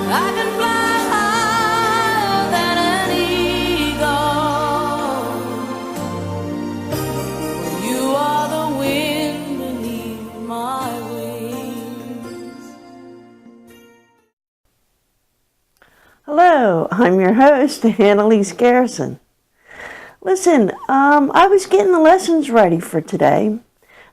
I can fly higher than an eagle. You are the wind beneath my wings. Hello, I'm your host, Annalise Garrison. Listen, I was getting the lessons ready for today,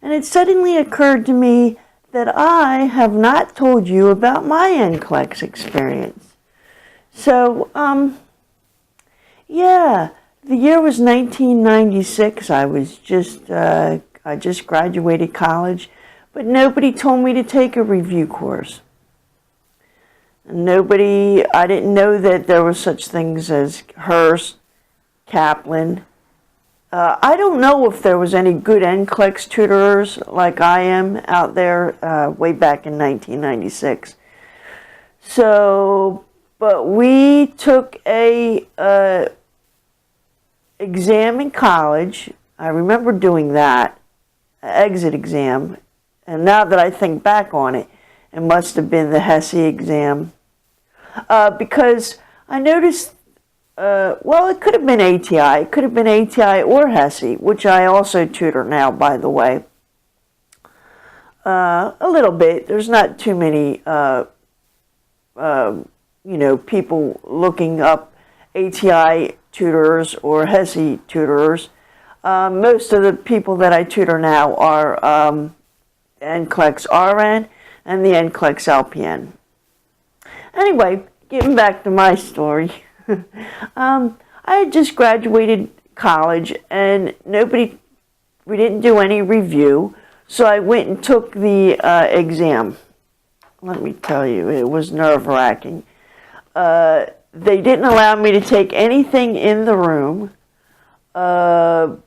and it suddenly occurred to me that I have not told you about my NCLEX experience. So, yeah, the year was 1996. I just graduated college, but nobody told me to take a review course. I didn't know that there were such things as Hearst, Kaplan. I don't know if there was any good NCLEX tutors like I am out there way back in 1996. So, but we took a exam in college. I remember doing that, exit exam. And now that I think back on it, it must have been the HESI exam. Because I noticed, it could have been ATI. It could have been ATI or HESI, which I also tutor now, by the way. A little bit. There's not too many, people looking up ATI tutors or HESI tutors. Most of the people that I tutor now are NCLEX RN and the NCLEX LPN. Anyway, getting back to my story. I had just graduated college and we didn't do any review, so I went and took the exam. Let me tell you, it was nerve-wracking. They didn't allow me to take anything in the room, and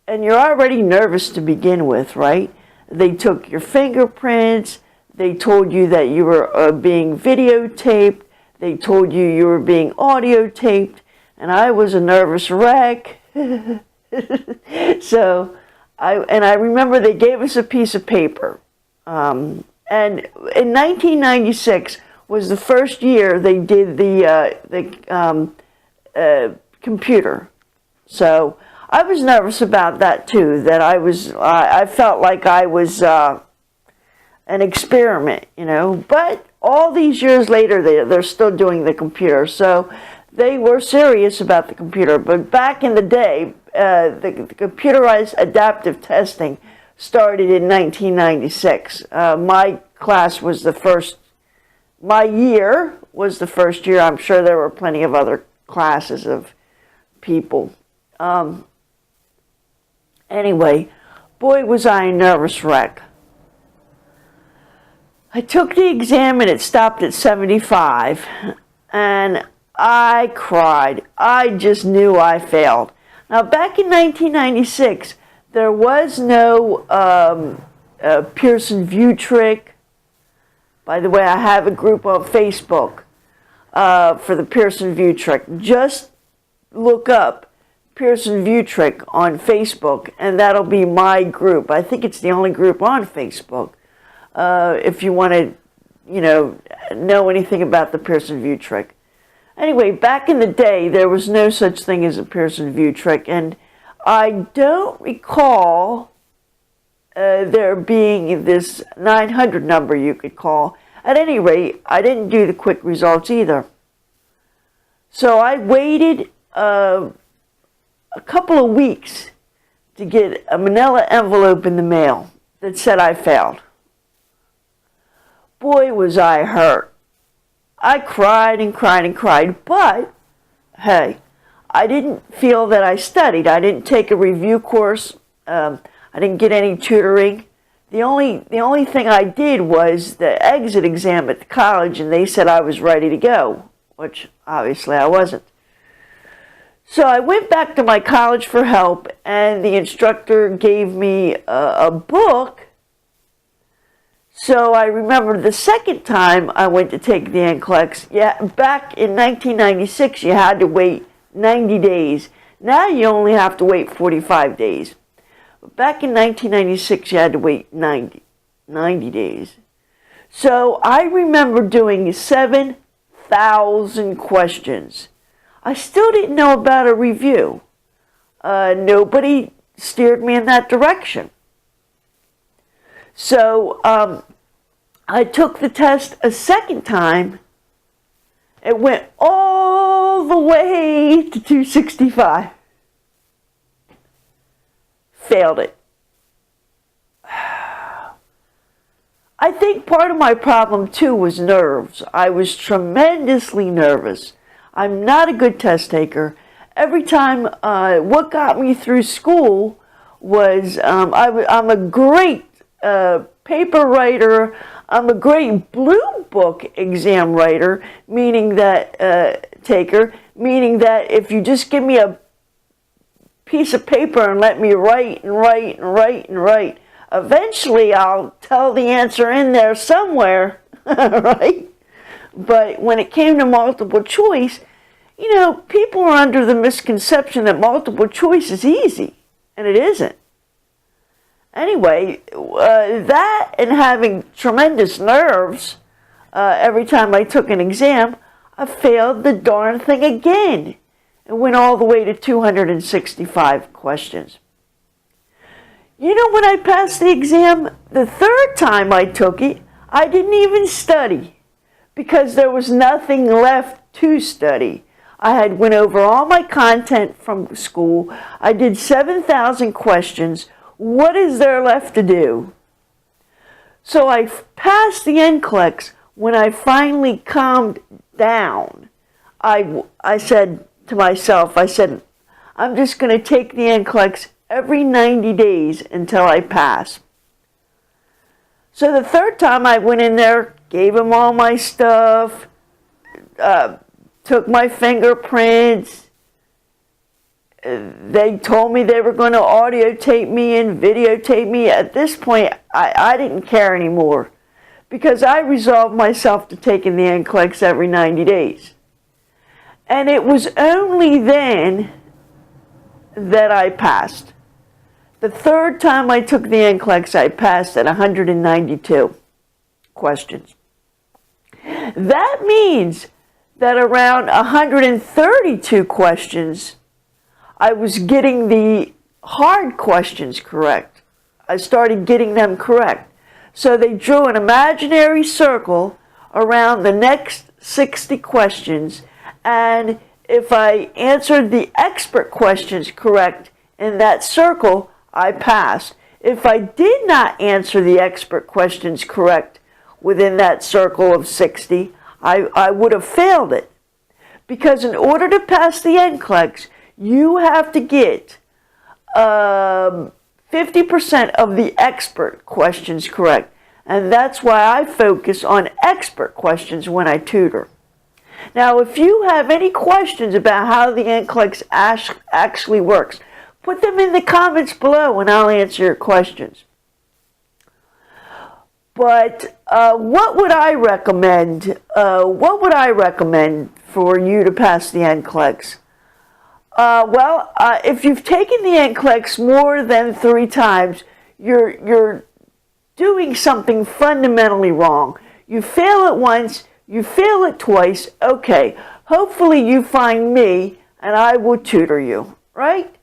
you're already nervous to begin with, right? They took your fingerprints. They told you that you were being videotaped. They told you were being audio taped. And I was a nervous wreck. So, I remember they gave us a piece of paper. And in 1996 was the first year they did the computer. So I was nervous about that too, that I felt like I was an experiment, but all these years later they're still doing the computer, so they were serious about the computer. But back in the day, the computerized adaptive testing started in 1996. My year was the first year. I'm sure there were plenty of other classes of people. Anyway, boy was I a nervous wreck. I took the exam and it stopped at 75, and I cried. I just knew I failed. Now, back in 1996, there was no Pearson View Trick. By the way, I have a group on Facebook for the Pearson View Trick. Just look up Pearson View Trick on Facebook, and that'll be my group. I think it's the only group on Facebook. If you want to, know anything about the Pearson View Trick. Anyway, back in the day, there was no such thing as a Pearson View Trick, and I don't recall there being this 900 number you could call. At any rate, I didn't do the quick results either. So I waited a couple of weeks to get a manila envelope in the mail that said I failed. Boy, was I hurt. I cried and cried and cried, but hey, I didn't feel that I studied. I didn't take a review course. I didn't get any tutoring. The only thing I did was the exit exam at the college, and they said I was ready to go, which obviously I wasn't. So I went back to my college for help, and the instructor gave me a book. So I remember the second time I went to take the NCLEX, back in 1996, you had to wait 90 days. Now you only have to wait 45 days. But back in 1996, you had to wait 90 days. So I remember doing 7 1,000 questions. I still didn't know about a review. Nobody steered me in that direction. So I took the test a second time. It went all the way to 265. Failed it. I think part of my problem too was nerves. I was tremendously nervous. I'm not a good test taker. Every time, what got me through school was I'm a great paper writer. I'm a great blue book exam writer, meaning that meaning that if you just give me a piece of paper and let me write and write and write and write, eventually I'll tell the answer in there somewhere, right? But when it came to multiple choice, you know, people are under the misconception that multiple choice is easy, and it isn't. Anyway, that and having tremendous nerves every time I took an exam, I failed the darn thing again. It went all the way to 265 questions. You know, when I passed the exam, the third time I took it, I didn't even study because there was nothing left to study. I had went over all my content from school. I did 7,000 questions. What is there left to do? So I passed the NCLEX. When I finally calmed down, I said to myself, I'm just going to take the NCLEX every 90 days until I pass. So the third time I went in there, gave them all my stuff, took my fingerprints. They told me they were going to audio tape me and videotape me. At this point, I didn't care anymore because I resolved myself to taking the NCLEX every 90 days. And it was only then that I passed. The third time I took the NCLEX, I passed at 192 questions. That means that around 132 questions, I was getting the hard questions correct. I started getting them correct. So they drew an imaginary circle around the next 60 questions, and if I answered the expert questions correct in that circle, I passed. If I did not answer the expert questions correct within that circle of 60, I would have failed it. Because in order to pass the NCLEX, you have to get 50% of the expert questions correct. And that's why I focus on expert questions when I tutor. Now, if you have any questions about how the NCLEX actually works, put them in the comments below and I'll answer your questions. But what would I recommend? What would I recommend for you to pass the NCLEX? If you've taken the NCLEX more than 3 times, you're doing something fundamentally wrong. You fail it once, you fail it twice. Okay, hopefully you find me and I will tutor you, right?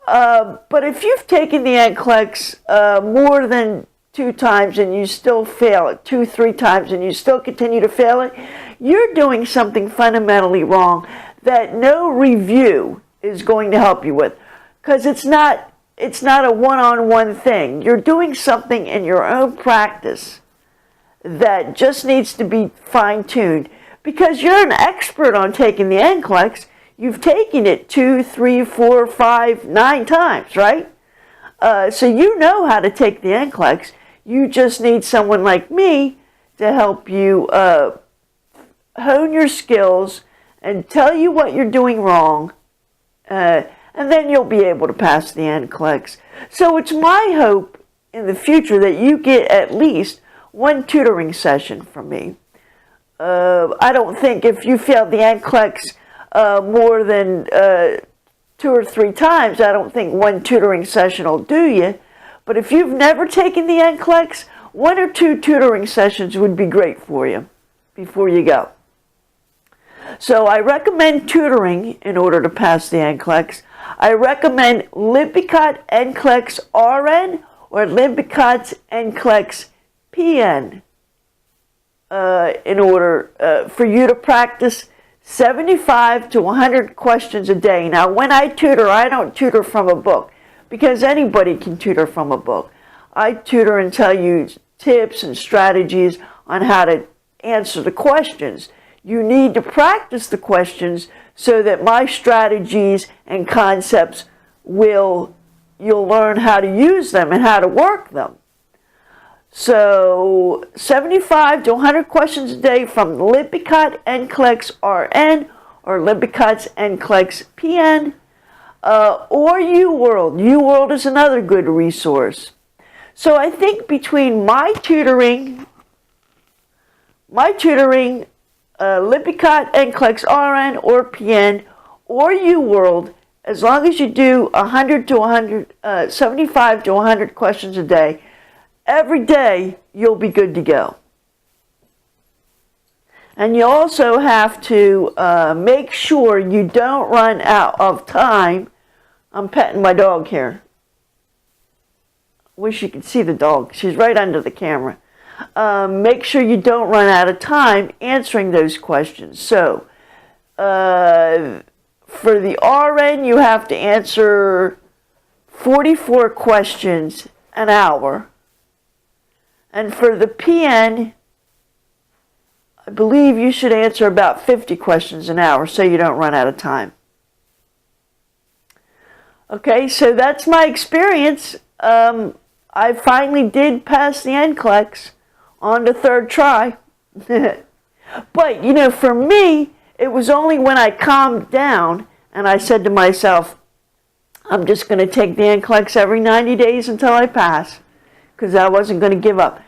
But if you've taken the NCLEX more than 2 times and you still fail it, 2, 3 times and you still continue to fail it, you're doing something fundamentally wrong that no review is going to help you with, because it's not a one-on-one thing. You're doing something in your own practice that just needs to be fine-tuned, because you're an expert on taking the NCLEX. You've taken it 2, 3, 4, 5, 9 times, right? So you know how to take the NCLEX. You just need someone like me to help you hone your skills and tell you what you're doing wrong, and then you'll be able to pass the NCLEX. So it's my hope in the future that you get at least 1 tutoring session from me. I don't think if you failed the NCLEX more than 2 or 3 times, I don't think 1 tutoring session will do you. But if you've never taken the NCLEX, 1 or 2 tutoring sessions would be great for you before you go. So I recommend tutoring in order to pass the NCLEX. I recommend Lippincott NCLEX RN or Lippincott NCLEX PN in order for you to practice 75 to 100 questions a day. Now, when I tutor, I don't tutor from a book because anybody can tutor from a book. I tutor and tell you tips and strategies on how to answer the questions. You need to practice the questions so that my strategies and concepts you'll learn how to use them and how to work them. So 75 to 100 questions a day from Lippincott NCLEX RN or Lippincott NCLEX PN or UWorld. UWorld is another good resource. So I think between my tutoring, Lippincott NCLEX RN or PN or UWorld, as long as you do 75 to 100 questions a day, every day you'll be good to go. And you also have to make sure you don't run out of time. I'm petting my dog here. Wish you could see the dog. She's right under the camera. Make sure you don't run out of time answering those questions. So, for the RN, you have to answer 44 questions an hour. And for the PN, I believe you should answer about 50 questions an hour so you don't run out of time. Okay, so that's my experience. I finally did pass the NCLEX on the third try. But, you know, for me, it was only when I calmed down and I said to myself, I'm just going to take the NCLEX every 90 days until I pass, because I wasn't going to give up.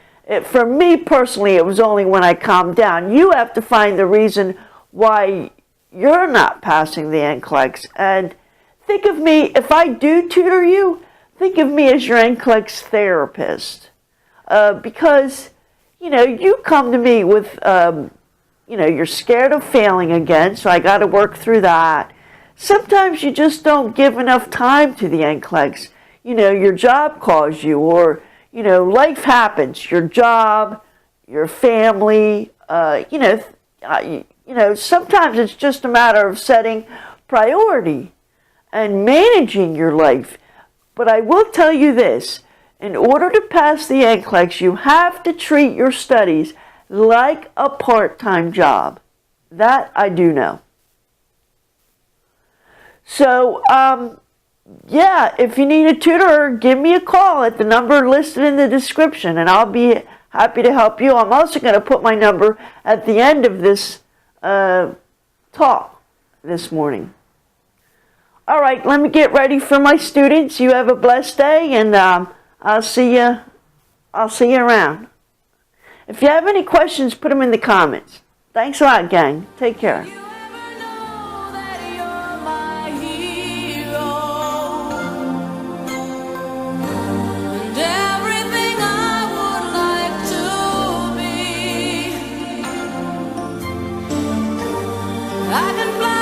For me personally, it was only when I calmed down. You have to find the reason why you're not passing the NCLEX. And think of me, if I do tutor you, think of me as your NCLEX therapist. Because, you know, you come to me with, you know, you're scared of failing again, so I got to work through that. Sometimes you just don't give enough time to the NCLEX. You know, your job calls you, or, you know, life happens. Your job, your family, you know, sometimes it's just a matter of setting priority and managing your life. But I will tell you this, in order to pass the NCLEX, you have to treat your studies like a part-time job. That I do know. So, yeah, if you need a tutor, give me a call at the number listed in the description, and I'll be happy to help you. I'm also going to put my number at the end of this talk this morning. All right, let me get ready for my students. You have a blessed day, and I'll see you around. If you have any questions, put them in the comments. Thanks a lot, gang. Take care. I can fly.